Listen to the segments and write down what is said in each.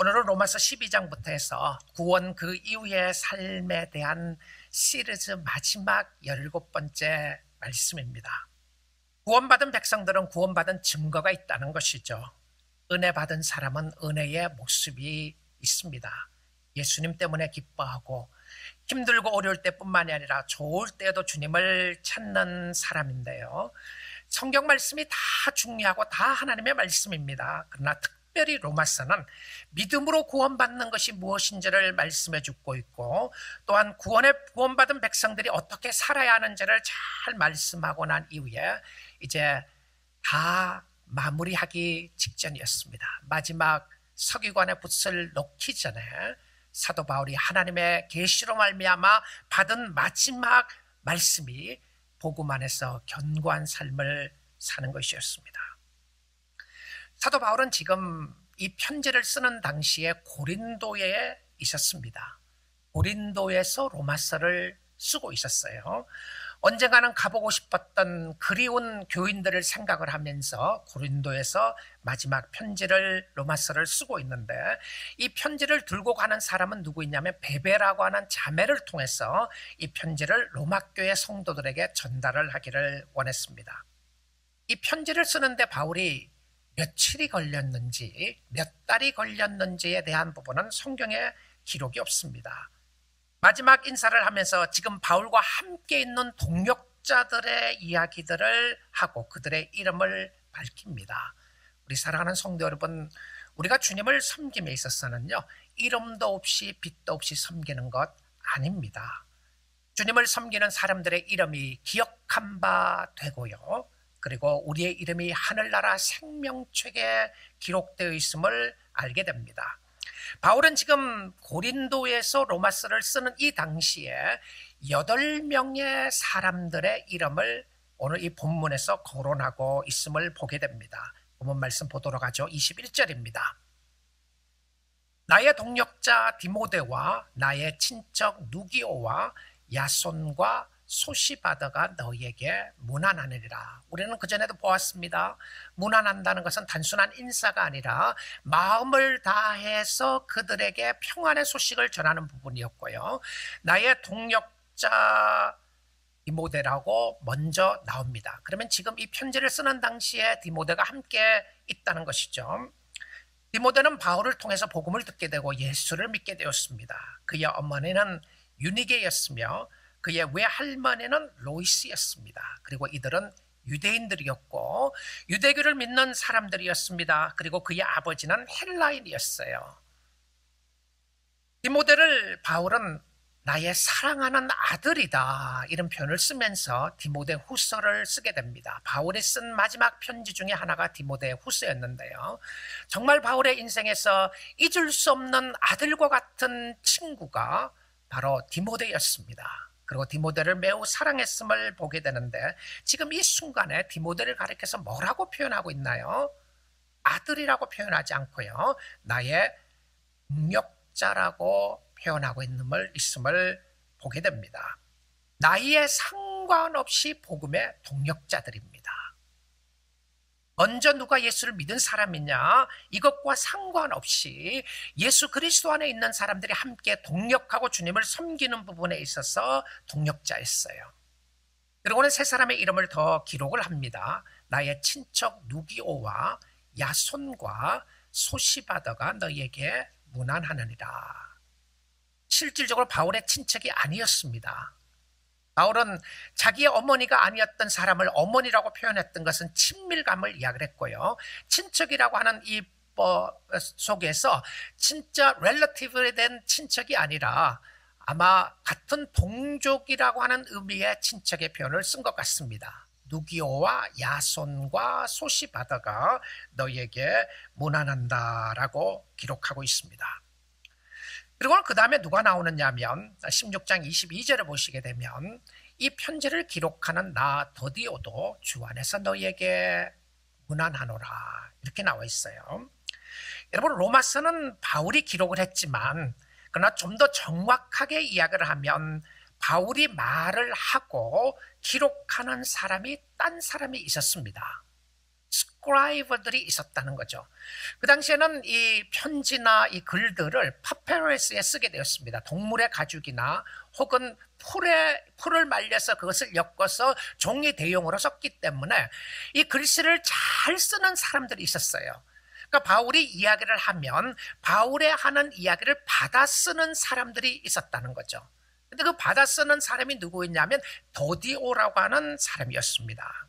오늘은 로마서 12장부터 해서 구원 그 이후의 삶에 대한 시리즈 마지막 17번째 말씀입니다. 구원받은 백성들은 구원받은 증거가 있다는 것이죠. 은혜 받은 사람은 은혜의 모습이 있습니다. 예수님 때문에 기뻐하고 힘들고 어려울 때뿐만이 아니라 좋을 때에도 주님을 찾는 사람인데요. 성경 말씀이 다 중요하고 다 하나님의 말씀입니다. 그러나 특별히 로마서는 믿음으로 구원받는 것이 무엇인지를 말씀해 주고 있고, 또한 구원받은 백성들이 어떻게 살아야 하는지를 잘 말씀하고 난 이후에 이제 다 마무리하기 직전이었습니다. 마지막 서기관의 붓을 놓기 전에 사도 바울이 하나님의 계시로 말미암아 받은 마지막 말씀이 복음 안에서 견고한 삶을 사는 것이었습니다. 사도 바울은 지금 이 편지를 쓰는 당시에 고린도에 있었습니다. 고린도에서 로마서를 쓰고 있었어요. 언젠가는 가보고 싶었던 그리운 교인들을 생각을 하면서 고린도에서 마지막 편지를 로마서를 쓰고 있는데, 이 편지를 들고 가는 사람은 누구이냐면 베베라고 하는 자매를 통해서 이 편지를 로마교회 성도들에게 전달을 하기를 원했습니다. 이 편지를 쓰는데 바울이 며칠이 걸렸는지 몇 달이 걸렸는지에 대한 부분은 성경에 기록이 없습니다. 마지막 인사를 하면서 지금 바울과 함께 있는 동역자들의 이야기들을 하고 그들의 이름을 밝힙니다. 우리 사랑하는 성도 여러분, 우리가 주님을 섬김에 있어서는요, 이름도 없이 빛도 없이 섬기는 것 아닙니다. 주님을 섬기는 사람들의 이름이 기억한 바 되고요, 그리고 우리의 이름이 하늘나라 생명책에 기록되어 있음을 알게 됩니다. 바울은 지금 고린도에서 로마서를 쓰는 이 당시에 8명의 사람들의 이름을 오늘 이 본문에서 거론하고 있음을 보게 됩니다. 본문 말씀 보도록 하죠. 21절입니다. 나의 동역자 디모데와 나의 친척 누기오와 야손과 소시바더가 너희에게 문안하느니라. 우리는 그전에도 보았습니다. 문안한다는 것은 단순한 인사가 아니라 마음을 다해서 그들에게 평안의 소식을 전하는 부분이었고요. 나의 동역자 디모데라고 먼저 나옵니다. 그러면 지금 이 편지를 쓰는 당시에 디모데가 함께 있다는 것이죠. 디모데는 바울을 통해서 복음을 듣게 되고 예수를 믿게 되었습니다. 그의 어머니는 유니게였으며 그의 외할머니는 로이스였습니다. 그리고 이들은 유대인들이었고 유대교를 믿는 사람들이었습니다. 그리고 그의 아버지는 헬라인이었어요. 디모데를 바울은 나의 사랑하는 아들이다, 이런 표현을 쓰면서 디모데 후서를 쓰게 됩니다. 바울이 쓴 마지막 편지 중에 하나가 디모데 후서였는데요. 정말 바울의 인생에서 잊을 수 없는 아들과 같은 친구가 바로 디모데였습니다. 그리고 디모데를 매우 사랑했음을 보게 되는데, 지금 이 순간에 디모데를 가리켜서 뭐라고 표현하고 있나요? 아들이라고 표현하지 않고요, 나의 동역자라고 표현하고 있음을 보게 됩니다. 나이에 상관없이 복음의 동역자들입니다. 먼저 누가 예수를 믿은 사람이냐, 이것과 상관없이 예수 그리스도 안에 있는 사람들이 함께 동역하고 주님을 섬기는 부분에 있어서 동역자였어요. 그리고는 세 사람의 이름을 더 기록을 합니다. 나의 친척 누기오와 야손과 소시바더가 너희에게 문안하느니라. 실질적으로 바울의 친척이 아니었습니다. 바울은 자기의 어머니가 아니었던 사람을 어머니라고 표현했던 것은 친밀감을 이야기를 했고요, 친척이라고 하는 이 속에서 진짜 렐러티브에 된 친척이 아니라 아마 같은 동족이라고 하는 의미의 친척의 표현을 쓴 것 같습니다. 누기오와 야손과 소시바더가 너희에게 문안한다라고 기록하고 있습니다. 그리고 그 다음에 누가 나오느냐 하면 16장 22절을 보시게 되면 이 편지를 기록하는 나 더디오도 주 안에서 너희에게 문안하노라, 이렇게 나와 있어요. 여러분, 로마서는 바울이 기록을 했지만 그러나 좀 더 정확하게 이야기를 하면 바울이 말을 하고 기록하는 사람이 딴 사람이 있었습니다. 스크라이버들이 있었다는 거죠. 그 당시에는 이 편지나 이 글들을 파피루스에 쓰게 되었습니다. 동물의 가죽이나 혹은 풀을 말려서 그것을 엮어서 종이 대용으로 썼기 때문에 이 글씨를 잘 쓰는 사람들이 있었어요. 그러니까 바울이 이야기를 하면 바울의 하는 이야기를 받아 쓰는 사람들이 있었다는 거죠. 근데 그 받아 쓰는 사람이 누구였냐면 도디오라고 하는 사람이었습니다.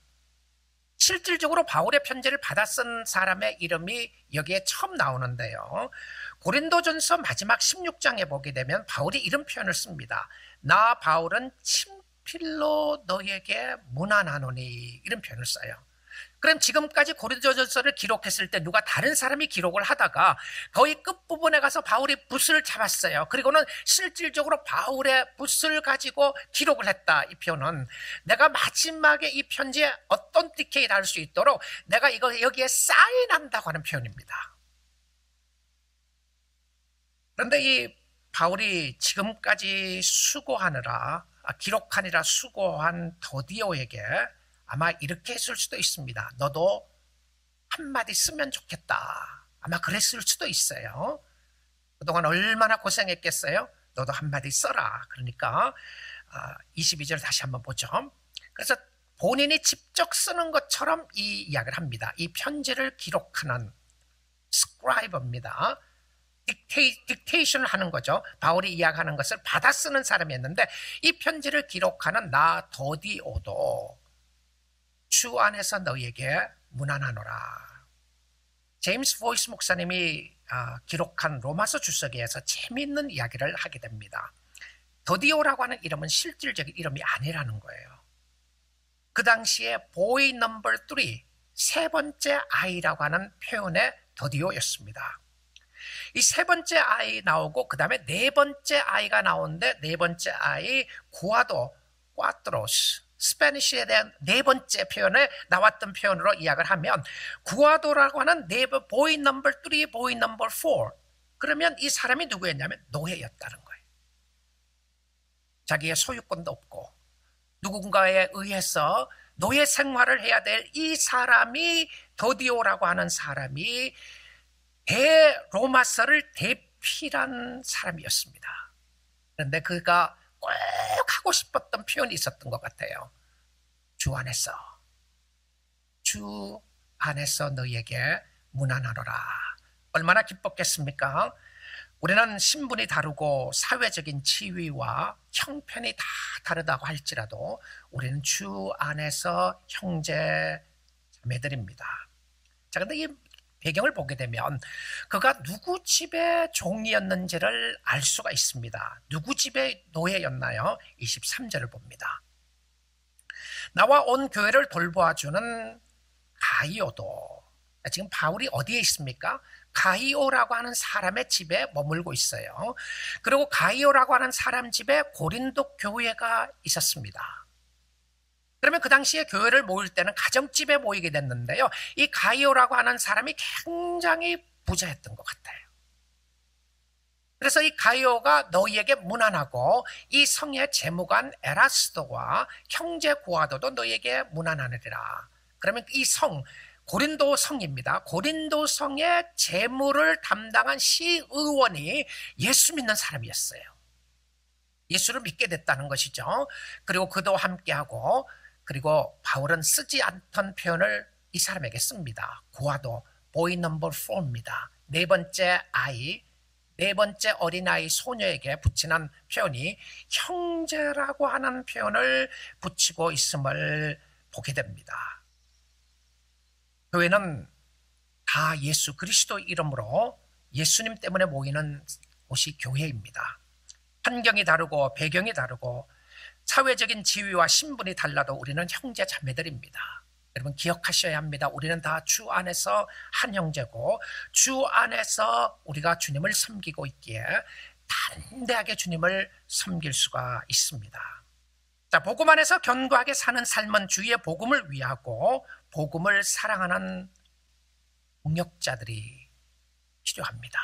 실질적으로 바울의 편지를 받아 쓴 사람의 이름이 여기에 처음 나오는데요. 고린도전서 마지막 16장에 보게 되면 바울이 이런 표현을 씁니다. 나 바울은 친필로 너에게 문안하노니, 이런 표현을 써요. 그럼 지금까지 고린도전서를 기록했을 때 누가 다른 사람이 기록을 하다가 거의 끝부분에 가서 바울이 붓을 잡았어요. 그리고는 실질적으로 바울의 붓을 가지고 기록을 했다. 이 표현은 내가 마지막에 이 편지에 어떤 디케이를 할 수 있도록 내가 이거 여기에 사인한다고 하는 표현입니다. 그런데 이 바울이 지금까지 기록하느라 수고한 더디오에게 아마 이렇게 했을 수도 있습니다. 너도 한마디 쓰면 좋겠다. 아마 그랬을 수도 있어요. 그동안 얼마나 고생했겠어요? 너도 한마디 써라. 그러니까 22절 다시 한번 보죠. 그래서 본인이 직접 쓰는 것처럼 이 이야기를 합니다. 이 편지를 기록하는 스크라이버입니다. 딕테이션을 하는 거죠. 바울이 이야기하는 것을 받아 쓰는 사람이었는데 이 편지를 기록하는 나 더디오도 주 안에서 너희에게 문안하노라. 제임스 보이스 목사님이 기록한 로마서 주석에서 재미있는 이야기를 하게 됩니다. 더디오라고 하는 이름은 실질적인 이름이 아니라는 거예요. 그 당시에 보이 넘버 3, 세 번째 아이라고 하는 표현의 더디오였습니다. 이 세 번째 아이 나오고 그 다음에 네 번째 아이가 나오는데 네 번째 아이 구아도, 꽈트로스, 스페니쉬에 대한 네 번째 표현에 나왔던 표현으로 이야기를 하면 구아도라고 하는 보이 넘버 3, 보이 넘버 4, 그러면 이 사람이 누구였냐면 노예였다는 거예요. 자기의 소유권도 없고 누군가에 의해서 노예 생활을 해야 될 이 사람이 더디오라고 하는 사람이 대로마서를 대필한 사람이었습니다. 그런데 그가 꼭 하고 싶었던 표현이 있었던 것 같아요. 주 안에서 너희에게 문안하노라. 얼마나 기뻤겠습니까? 우리는 신분이 다르고 사회적인 지위와 형편이 다 다르다고 할지라도 우리는 주 안에서 형제 자매들입니다. 자, 근데 이 배경을 보게 되면 그가 누구 집의 종이었는지를 알 수가 있습니다. 누구 집의 노예였나요? 23절을 봅니다. 나와 온 교회를 돌보아주는 가이오도, 지금 바울이 어디에 있습니까? 가이오라고 하는 사람의 집에 머물고 있어요. 그리고 가이오라고 하는 사람 집에 고린도 교회가 있었습니다. 그러면 그 당시에 교회를 모일 때는 가정집에 모이게 됐는데요. 이 가이오라고 하는 사람이 굉장히 부자였던 것 같아요. 그래서 이 가이오가 너희에게 문안하고 이 성의 재무관 에라스도와 형제 고아도도 너희에게 문안하느니라. 그러면 이 성, 고린도 성입니다. 고린도 성의 재무를 담당한 시의원이 예수 믿는 사람이었어요. 예수를 믿게 됐다는 것이죠. 그리고 그도 함께하고, 그리고 바울은 쓰지 않던 표현을 이 사람에게 씁니다. 고아도, 보이 넘버 4입니다. 네 번째 아이, 네 번째 어린아이 소녀에게 붙이는 표현이 형제라고 하는 표현을 붙이고 있음을 보게 됩니다. 교회는 다 예수 그리스도 이름으로 예수님 때문에 모이는 곳이 교회입니다. 환경이 다르고 배경이 다르고 사회적인 지위와 신분이 달라도 우리는 형제 자매들입니다. 여러분 기억하셔야 합니다. 우리는 다 주 안에서 한 형제고 주 안에서 우리가 주님을 섬기고 있기에 담대하게 주님을 섬길 수가 있습니다. 자, 복음 안에서 견고하게 사는 삶은 주의 복음을 위하고 복음을 사랑하는 동역자들이 필요합니다.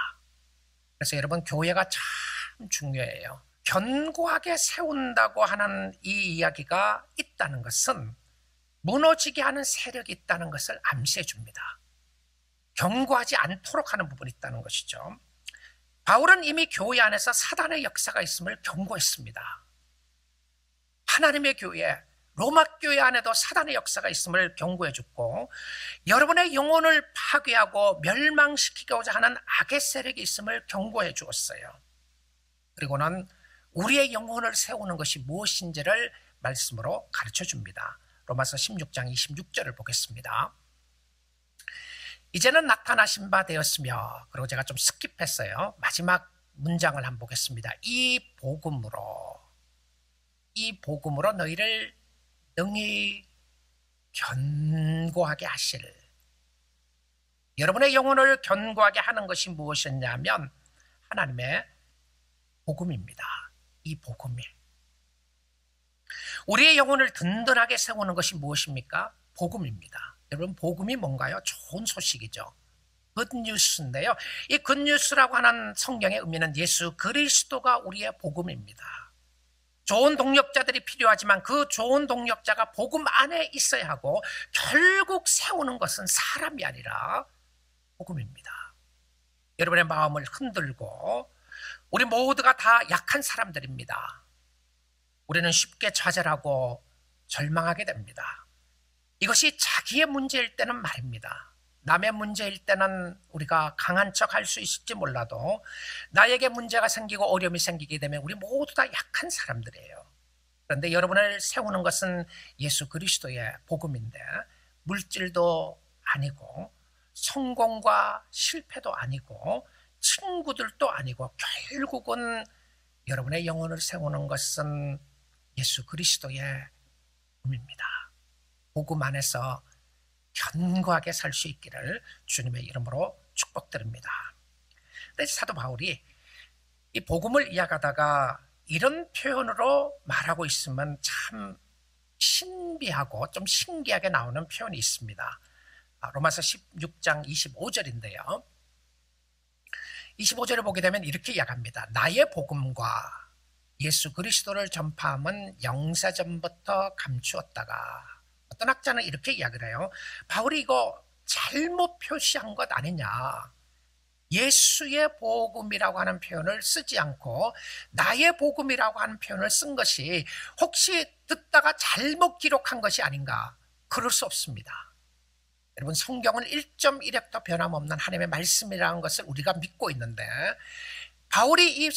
그래서 여러분 교회가 참 중요해요. 견고하게 세운다고 하는 이 이야기가 있다는 것은 무너지게 하는 세력이 있다는 것을 암시해 줍니다. 경고하지 않도록 하는 부분이 있다는 것이죠. 바울은 이미 교회 안에서 사단의 역사가 있음을 경고했습니다. 하나님의 교회, 로마 교회 안에도 사단의 역사가 있음을 경고해 줬고, 여러분의 영혼을 파괴하고 멸망시키고자 하는 악의 세력이 있음을 경고해 주었어요. 그리고는 우리의 영혼을 세우는 것이 무엇인지를 말씀으로 가르쳐 줍니다. 로마서 16장 26절을 보겠습니다. 이제는 나타나신 바 되었으며, 그리고 제가 좀 스킵했어요. 마지막 문장을 한번 보겠습니다. 이 복음으로 너희를 능히 견고하게 하실, 여러분의 영혼을 견고하게 하는 것이 무엇이냐면 하나님의 복음입니다. 이 복음이 우리의 영혼을 든든하게 세우는 것이 무엇입니까? 복음입니다. 여러분, 복음이 뭔가요? 좋은 소식이죠. 굿뉴스인데요. 이 굿뉴스라고 하는 성경의 의미는 예수 그리스도가 우리의 복음입니다. 좋은 동력자들이 필요하지만 그 좋은 동력자가 복음 안에 있어야 하고, 결국 세우는 것은 사람이 아니라 복음입니다. 여러분의 마음을 흔들고, 우리 모두가 다 약한 사람들입니다. 우리는 쉽게 좌절하고 절망하게 됩니다. 이것이 자기의 문제일 때는 말입니다. 남의 문제일 때는 우리가 강한 척 할 수 있을지 몰라도, 나에게 문제가 생기고 어려움이 생기게 되면 우리 모두 다 약한 사람들이에요. 그런데 여러분을 세우는 것은 예수 그리스도의 복음인데, 물질도 아니고 성공과 실패도 아니고 친구들도 아니고, 결국은 여러분의 영혼을 세우는 것은 예수 그리스도의 복음입니다. 복음 안에서 견고하게 살 수 있기를 주님의 이름으로 축복드립니다. 근데 사도 바울이 이 복음을 이야기하다가 이런 표현으로 말하고 있으면 참 신비하고 좀 신기하게 나오는 표현이 있습니다. 로마서 16장 25절인데요. 25절을 보게 되면 이렇게 이야기합니다. 나의 복음과 예수 그리스도를 전파함은 영세전부터 감추었다가, 어떤 학자는 이렇게 이야기를 해요. 바울이 이거 잘못 표시한 것 아니냐. 예수의 복음이라고 하는 표현을 쓰지 않고 나의 복음이라고 하는 표현을 쓴 것이 혹시 듣다가 잘못 기록한 것이 아닌가. 그럴 수 없습니다. 여러분, 성경은 1.1획도 변함없는 하나님의 말씀이라는 것을 우리가 믿고 있는데, 바울이 이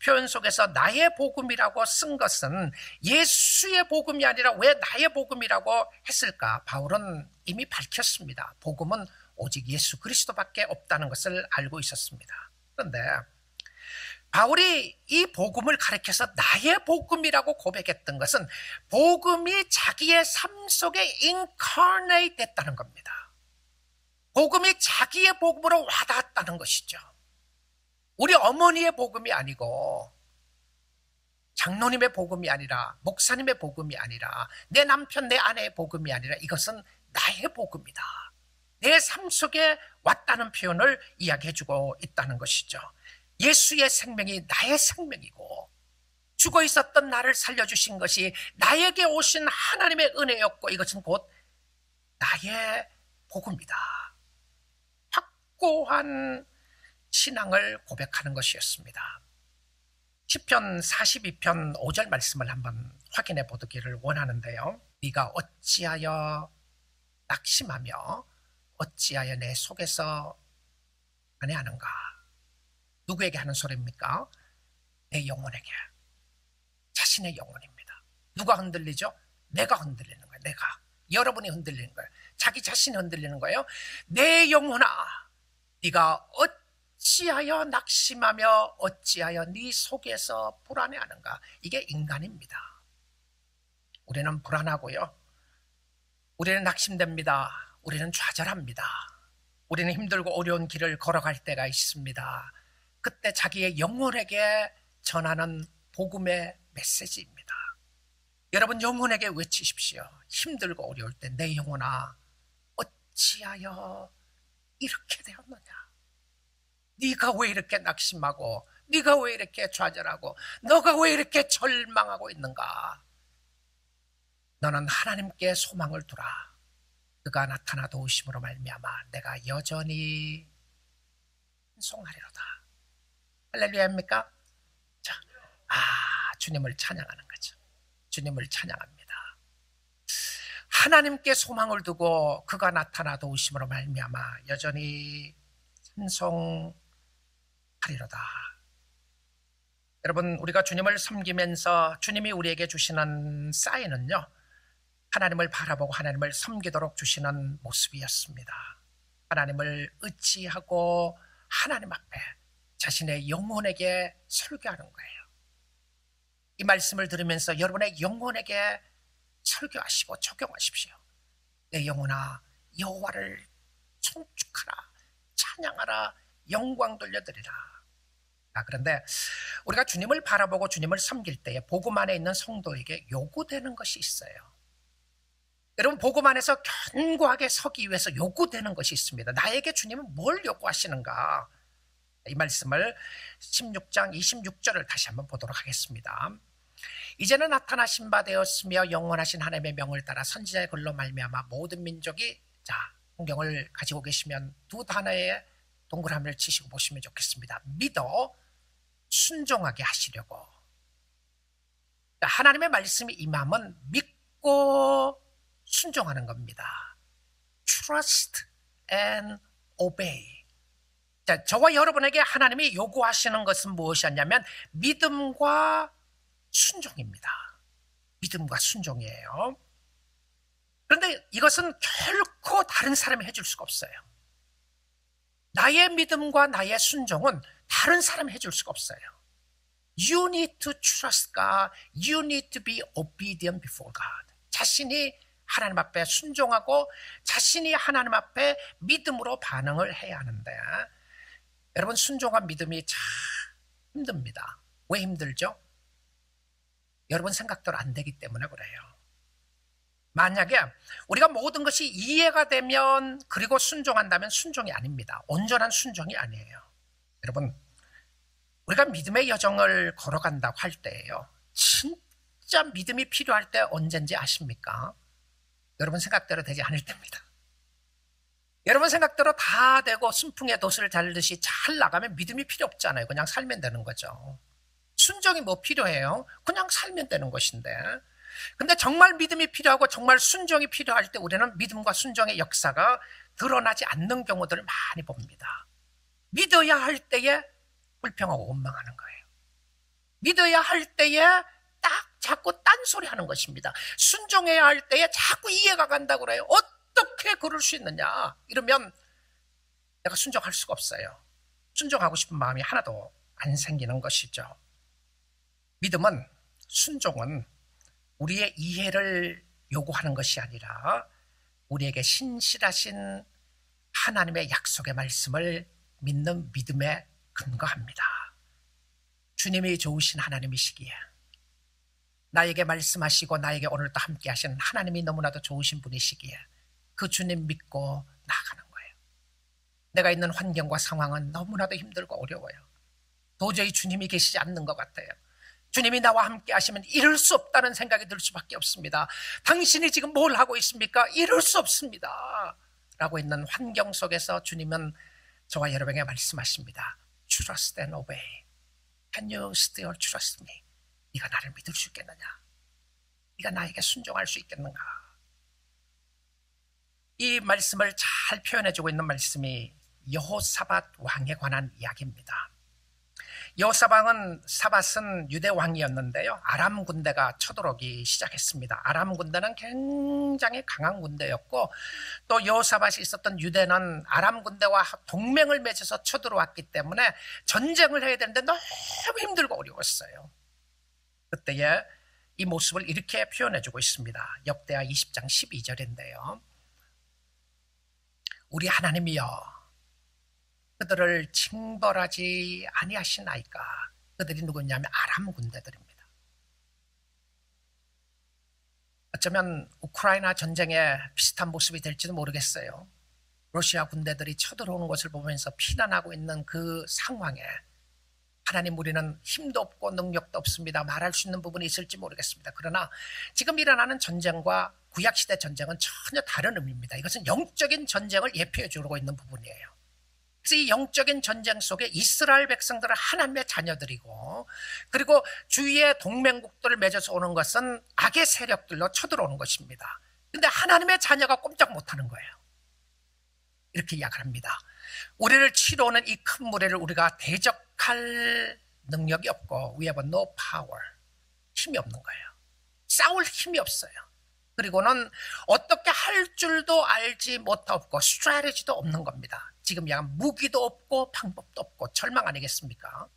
표현 속에서 나의 복음이라고 쓴 것은 예수의 복음이 아니라 왜 나의 복음이라고 했을까? 바울은 이미 밝혔습니다. 복음은 오직 예수 그리스도밖에 없다는 것을 알고 있었습니다. 그런데 바울이 이 복음을 가리켜서 나의 복음이라고 고백했던 것은 복음이 자기의 삶 속에 incarnate 됐다는 겁니다. 복음이 자기의 복음으로 와닿았다는 것이죠. 우리 어머니의 복음이 아니고, 장로님의 복음이 아니라, 목사님의 복음이 아니라, 내 남편, 내 아내의 복음이 아니라, 이것은 나의 복음이다. 내 삶 속에 왔다는 표현을 이야기해주고 있다는 것이죠. 예수의 생명이 나의 생명이고, 죽어 있었던 나를 살려주신 것이 나에게 오신 하나님의 은혜였고, 이것은 곧 나의 복음이다. 확고한 신앙을 고백하는 것이었습니다. 시편 42편 5절 말씀을 한번 확인해 보기를 원하는데요. 네가 어찌하여 낙심하며 어찌하여 내 속에서 안해하는가. 누구에게 하는 소리입니까? 내 영혼에게, 자신의 영혼입니다. 누가 흔들리죠? 내가 흔들리는 거예요. 내가, 여러분이 흔들리는 거예요. 자기 자신이 흔들리는 거예요. 내 영혼아, 네가 어찌하여 낙심하며 어찌하여 네 속에서 불안해하는가. 이게 인간입니다. 우리는 불안하고요, 우리는 낙심됩니다. 우리는 좌절합니다. 우리는 힘들고 어려운 길을 걸어갈 때가 있습니다. 그때 자기의 영혼에게 전하는 복음의 메시지입니다. 여러분, 영혼에게 외치십시오. 힘들고 어려울 때 내 영혼아 어찌하여 이렇게 되었느냐. 네가 왜 이렇게 낙심하고, 네가 왜 이렇게 좌절하고, 너가 왜 이렇게 절망하고 있는가. 너는 하나님께 소망을 두라. 그가 나타나 도우심으로 말미암아 내가 여전히 찬송하리로다. 할렐루야입니까? 자, 주님을 찬양하는 거죠. 주님을 찬양합니다. 하나님께 소망을 두고 그가 나타나 도우심으로 말미암아 여전히 찬송하리로다. 여러분, 우리가 주님을 섬기면서 주님이 우리에게 주시는 사인은요, 하나님을 바라보고 하나님을 섬기도록 주시는 모습이었습니다. 하나님을 의지하고 하나님 앞에 자신의 영혼에게 설교하는 거예요. 이 말씀을 들으면서 여러분의 영혼에게 설교하시고 적용하십시오. 내 영혼아, 여호와를 송축하라, 찬양하라, 영광 돌려드리라. 그런데 우리가 주님을 바라보고 주님을 섬길 때에 복음 안에 있는 성도에게 요구되는 것이 있어요. 여러분, 복음 안에서 견고하게 서기 위해서 요구되는 것이 있습니다. 나에게 주님은 뭘 요구하시는가? 이 말씀을 16장 26절을 다시 한번 보도록 하겠습니다. 이제는 나타나신 바 되었으며 영원하신 하나님의 명을 따라 선지자의 글로 말미암아 모든 민족이, 자, 성경을 가지고 계시면 두 단어의 동그라미를 치시고 보시면 좋겠습니다. 믿어 순종하게 하시려고. 하나님의 말씀이 임함은 믿고 순종하는 겁니다. Trust and obey. 자, 저와 여러분에게 하나님이 요구하시는 것은 무엇이었냐면 믿음과 순종입니다. 믿음과 순종이에요. 그런데 이것은 결코 다른 사람이 해줄 수가 없어요. 나의 믿음과 나의 순종은 다른 사람이 해줄 수가 없어요. You need to trust God. You need to be obedient before God. 자신이 하나님 앞에 순종하고 자신이 하나님 앞에 믿음으로 반응을 해야 하는데, 여러분, 순종과 믿음이 참 힘듭니다. 왜 힘들죠? 여러분 생각대로 안 되기 때문에 그래요. 만약에 우리가 모든 것이 이해가 되면 그리고 순종한다면 순종이 아닙니다. 온전한 순종이 아니에요. 여러분, 우리가 믿음의 여정을 걸어간다고 할 때예요, 진짜 믿음이 필요할 때 언젠지 아십니까? 여러분 생각대로 되지 않을 때입니다. 여러분 생각대로 다 되고 순풍의 돛을 달듯이 잘 나가면 믿음이 필요 없잖아요. 그냥 살면 되는 거죠. 순종이 뭐 필요해요? 그냥 살면 되는 것인데. 근데 정말 믿음이 필요하고 정말 순종이 필요할 때 우리는 믿음과 순종의 역사가 드러나지 않는 경우들을 많이 봅니다. 믿어야 할 때에 불평하고 원망하는 거예요. 믿어야 할 때에 딱 자꾸 딴소리 하는 것입니다. 순종해야 할 때에 자꾸 이해가 간다고 그래요. 어떻게 그럴 수 있느냐? 이러면 내가 순종할 수가 없어요. 순종하고 싶은 마음이 하나도 안 생기는 것이죠. 믿음은, 순종은 우리의 이해를 요구하는 것이 아니라 우리에게 신실하신 하나님의 약속의 말씀을 믿는 믿음에 근거합니다. 주님이 좋으신 하나님이시기에, 나에게 말씀하시고 나에게 오늘도 함께 하신 하나님이 너무나도 좋으신 분이시기에 그 주님 믿고 나아가는 거예요. 내가 있는 환경과 상황은 너무나도 힘들고 어려워요. 도저히 주님이 계시지 않는 것 같아요. 주님이 나와 함께 하시면 이룰 수 없다는 생각이 들 수밖에 없습니다. 당신이 지금 뭘 하고 있습니까? 이룰 수 없습니다. 라고 있는 환경 속에서 주님은 저와 여러분에게 말씀하십니다. Trust and obey. Can you still trust me? 네가 나를 믿을 수 있겠느냐? 네가 나에게 순종할 수 있겠는가? 이 말씀을 잘 표현해주고 있는 말씀이 여호사밧 왕에 관한 이야기입니다. 여호사밧은 유대 왕이었는데요, 아람 군대가 쳐들어오기 시작했습니다. 아람 군대는 굉장히 강한 군대였고, 또 여호사밧이 있었던 유대는 아람 군대와 동맹을 맺어서 쳐들어왔기 때문에 전쟁을 해야 되는데 너무 힘들고 어려웠어요. 그때에 이 모습을 이렇게 표현해주고 있습니다. 역대하 20장 12절인데요. 우리 하나님이여, 그들을 징벌하지 아니하시나이까. 그들이 누구냐면 아람 군대들입니다. 어쩌면 우크라이나 전쟁에 비슷한 모습이 될지도 모르겠어요. 러시아 군대들이 쳐들어오는 것을 보면서 피난하고 있는 그 상황에 하나님, 우리는 힘도 없고 능력도 없습니다. 말할 수 있는 부분이 있을지 모르겠습니다. 그러나 지금 일어나는 전쟁과 구약시대 전쟁은 전혀 다른 의미입니다. 이것은 영적인 전쟁을 예표해 주고 있는 부분이에요. 그래서 이 영적인 전쟁 속에 이스라엘 백성들은 하나님의 자녀들이고, 그리고 주위의 동맹국들을 맺어서 오는 것은 악의 세력들로 쳐들어오는 것입니다. 근데 하나님의 자녀가 꼼짝 못하는 거예요. 이렇게 이야기합니다. 우리를 치러 오는 이 큰 무리를 우리가 대적할 능력이 없고, we have no power, 힘이 없는 거예요. 싸울 힘이 없어요. 그리고는 어떻게 할 줄도 알지 못하고 스트래티지도 없는 겁니다. 지금 약간 무기도 없고 방법도 없고 절망 아니겠습니까?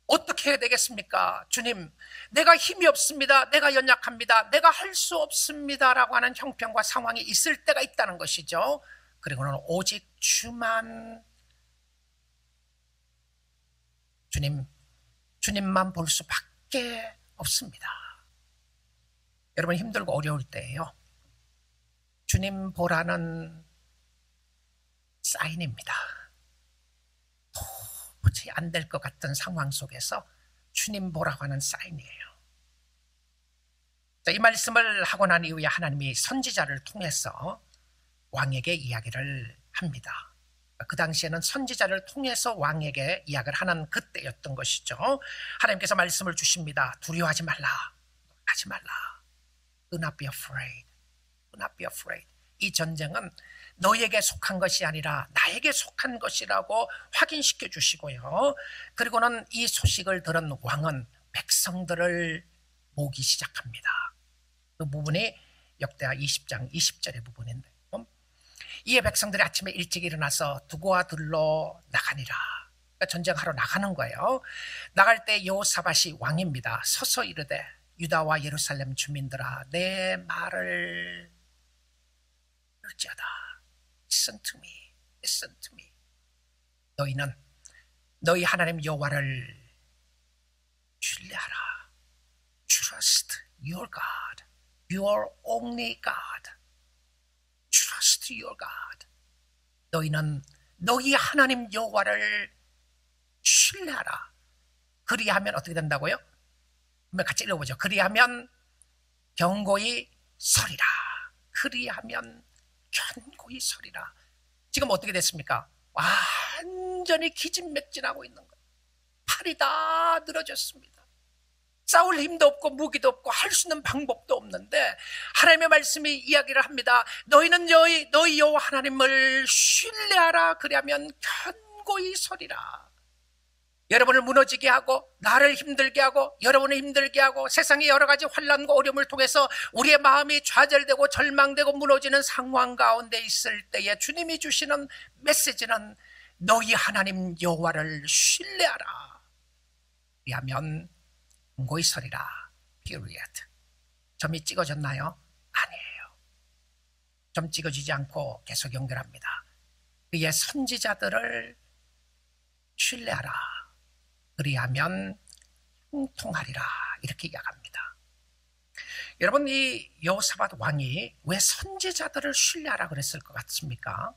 어떻게 해야 되겠습니까? 주님, 내가 힘이 없습니다. 내가 연약합니다. 내가 할 수 없습니다. 라고 하는 형편과 상황이 있을 때가 있다는 것이죠. 그리고는 오직 주님만 볼 수밖에 없습니다. 여러분, 힘들고 어려울 때예요, 주님 보라는 사인입니다. 도저히 안 될 것 같은 상황 속에서 주님 보라고 하는 사인이에요. 자, 이 말씀을 하고 난 이후에 하나님이 선지자를 통해서 왕에게 이야기를 합니다. 그 당시에는 선지자를 통해서 왕에게 이야기를 하는 그때였던 것이죠. 하나님께서 말씀을 주십니다. 두려워하지 말라. 하지 말라. Do not be afraid. Do not be afraid. 이 전쟁은 너에게 속한 것이 아니라 나에게 속한 것이라고 확인시켜 주시고요. 그리고는 이 소식을 들은 왕은 백성들을 모으기 시작합니다. 그 부분이 역대하 20장 20절의 부분인데, 이에 백성들이 아침에 일찍 일어나서 두고와 들로 나가니라. 그러니까 전쟁하러 나가는 거예요. 나갈 때 여호사밧이 왕입니다. 서서 이르되 유다와 예루살렘 주민들아, 내 말을 들을지어다. Listen to me. Listen to me. 너희는 너희 하나님 여호와를 신뢰하라. Trust your God. Your only God. Trust your God. 너희는 너희 하나님 여호와를 신뢰하라. 그리하면 어떻게 된다고요? 한번 같이 읽어보죠. 그리하면 견고히 서리라. 그리하면 견고히 서리라. 지금 어떻게 됐습니까? 완전히 기진맥진하고 있는 거예요. 팔이 다 늘어졌습니다. 싸울 힘도 없고 무기도 없고 할 수 있는 방법도 없는데 하나님의 말씀이 이야기를 합니다. 너희는 너희 여호와 하나님을 신뢰하라. 그리하면 견고히 서리라. 여러분을 무너지게 하고 나를 힘들게 하고 여러분을 힘들게 하고 세상의 여러 가지 환난과 어려움을 통해서 우리의 마음이 좌절되고 절망되고 무너지는 상황 가운데 있을 때에 주님이 주시는 메시지는 너희 하나님 여호와를 신뢰하라. 그리하면 견고히 서리라. period. 점이 찍어졌나요? 아니에요. 점 찍어지지 않고 계속 연결합니다. 그의 선지자들을 신뢰하라. 그리하면 형통하리라. 이렇게 이야기합니다. 여러분, 이 여호사밧 왕이 왜 선지자들을 신뢰하라 그랬을 것 같습니까?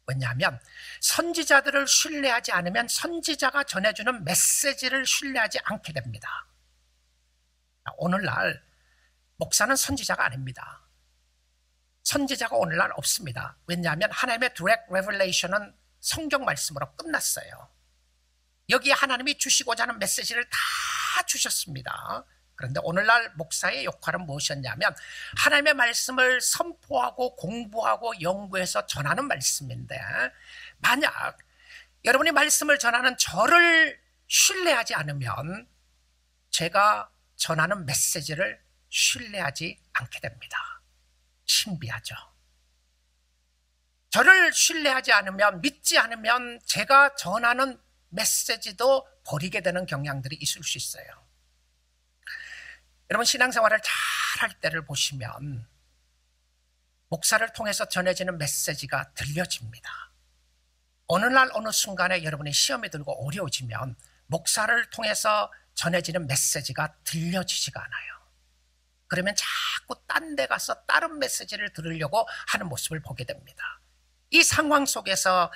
왜냐하면 선지자들을 신뢰하지 않으면 선지자가 전해주는 메시지를 신뢰하지 않게 됩니다. 오늘날 목사는 선지자가 아닙니다. 선지자가 오늘날 없습니다. 왜냐하면 하나님의 direct revelation은 성경 말씀으로 끝났어요. 여기에 하나님이 주시고자 하는 메시지를 다 주셨습니다. 그런데 오늘날 목사의 역할은 무엇이었냐면 하나님의 말씀을 선포하고 공부하고 연구해서 전하는 말씀인데, 만약 여러분이 말씀을 전하는 저를 신뢰하지 않으면 제가 전하는 메시지를 신뢰하지 않게 됩니다. 신비하죠. 저를 신뢰하지 않으면, 믿지 않으면 제가 전하는 메시지도 버리게 되는 경향들이 있을 수 있어요. 여러분, 신앙생활을 잘 할 때를 보시면 목사를 통해서 전해지는 메시지가 들려집니다. 어느 날 어느 순간에 여러분이 시험이 들고 어려워지면 목사를 통해서 전해지는 메시지가 들려지지가 않아요. 그러면 자꾸 딴 데 가서 다른 메시지를 들으려고 하는 모습을 보게 됩니다. 이 상황 속에서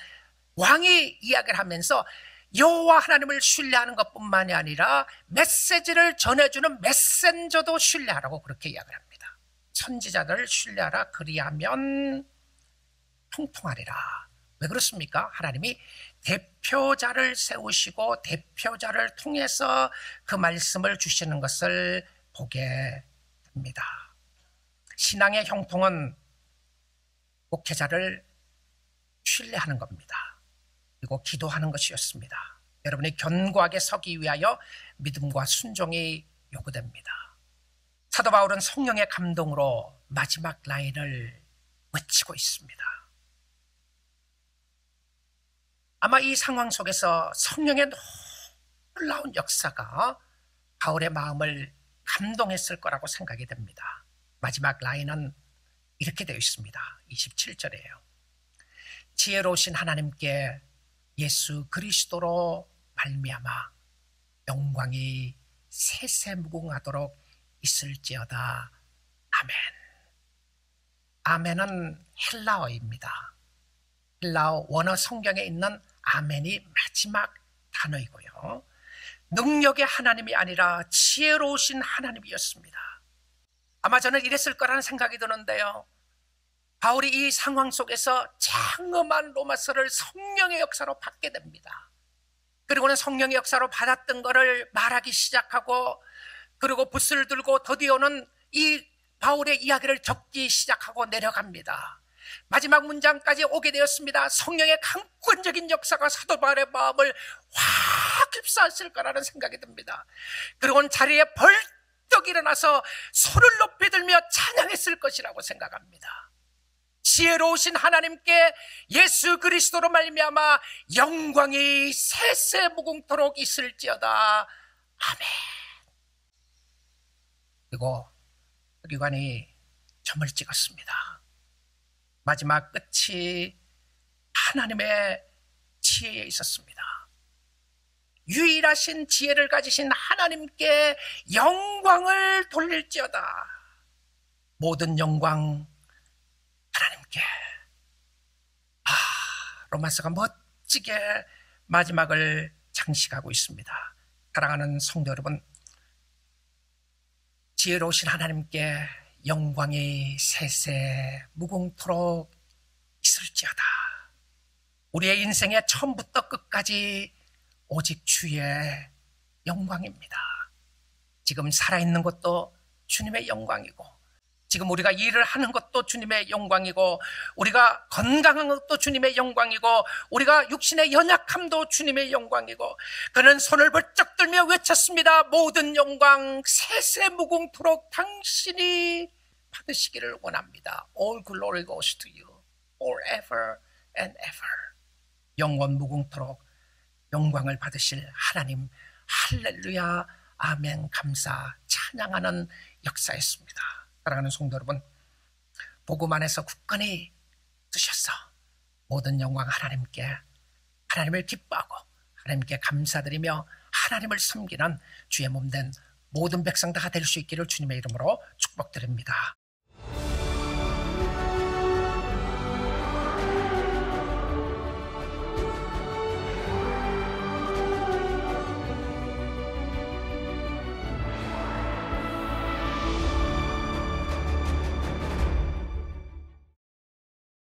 왕이 이야기를 하면서 여호와 하나님을 신뢰하는 것뿐만이 아니라 메시지를 전해주는 메신저도 신뢰하라고 그렇게 이야기를 합니다. 선지자들을 신뢰하라. 그리하면 통통하리라. 왜 그렇습니까? 하나님이 대표자를 세우시고 대표자를 통해서 그 말씀을 주시는 것을 보게 됩니다. 신앙의 형통은 목회자를 신뢰하는 겁니다. 그리고 기도하는 것이었습니다. 여러분이 견고하게 서기 위하여 믿음과 순종이 요구됩니다. 사도 바울은 성령의 감동으로 마지막 라인을 외치고 있습니다. 아마 이 상황 속에서 성령의 놀라운 역사가 바울의 마음을 감동했을 거라고 생각이 됩니다. 마지막 라인은 이렇게 되어 있습니다. 27절이에요. 지혜로우신 하나님께 예수 그리스도로 말미암아 영광이 세세무궁하도록 있을지어다. 아멘. 아멘은 헬라어입니다. 헬라어 원어 성경에 있는 아멘이 마지막 단어이고요. 능력의 하나님이 아니라 지혜로우신 하나님이었습니다. 아마 저는 이랬을 거라는 생각이 드는데요. 바울이 이 상황 속에서 장엄한 로마서를 성령의 역사로 받게 됩니다. 그리고는 성령의 역사로 받았던 것을 말하기 시작하고, 그리고 붓을 들고 더디오는 이 바울의 이야기를 적기 시작하고 내려갑니다. 마지막 문장까지 오게 되었습니다. 성령의 강권적인 역사가 사도 바울의 마음을 확 휩싸았을 거라는 생각이 듭니다. 그리고는 자리에 벌떡 일어나서 손을 높이 들며 찬양했을 것이라고 생각합니다. 지혜로우신 하나님께 예수 그리스도로 말미암아 영광이 세세무궁토록 있을지어다. 아멘. 그리고 서기관이 점을 찍었습니다. 마지막 끝이 하나님의 지혜에 있었습니다. 유일하신 지혜를 가지신 하나님께 영광을 돌릴지어다. 모든 영광 하나님께. 로마서가 멋지게 마지막을 장식하고 있습니다. 사랑하는 성도 여러분, 지혜로우신 하나님께 영광이 세세무궁토록 있을지어다. 우리의 인생의 처음부터 끝까지 오직 주의 영광입니다. 지금 살아있는 것도 주님의 영광이고, 지금 우리가 일을 하는 것도 주님의 영광이고, 우리가 건강한 것도 주님의 영광이고, 우리가 육신의 연약함도 주님의 영광이고, 그는 손을 벌쩍 들며 외쳤습니다. 모든 영광 세세무궁토록 당신이 받으시기를 원합니다. All glory goes to you, forever and ever. 영원 무궁토록 영광을 받으실 하나님, 할렐루야, 아멘, 감사, 찬양하는 역사였습니다. 사랑하는 성도 여러분, 복음 안에서 굳건히 드셔서 모든 영광 하나님께, 하나님을 기뻐하고 하나님께 감사드리며 하나님을 섬기는 주의 몸된 모든 백성 다 될 수 있기를 주님의 이름으로 축복드립니다.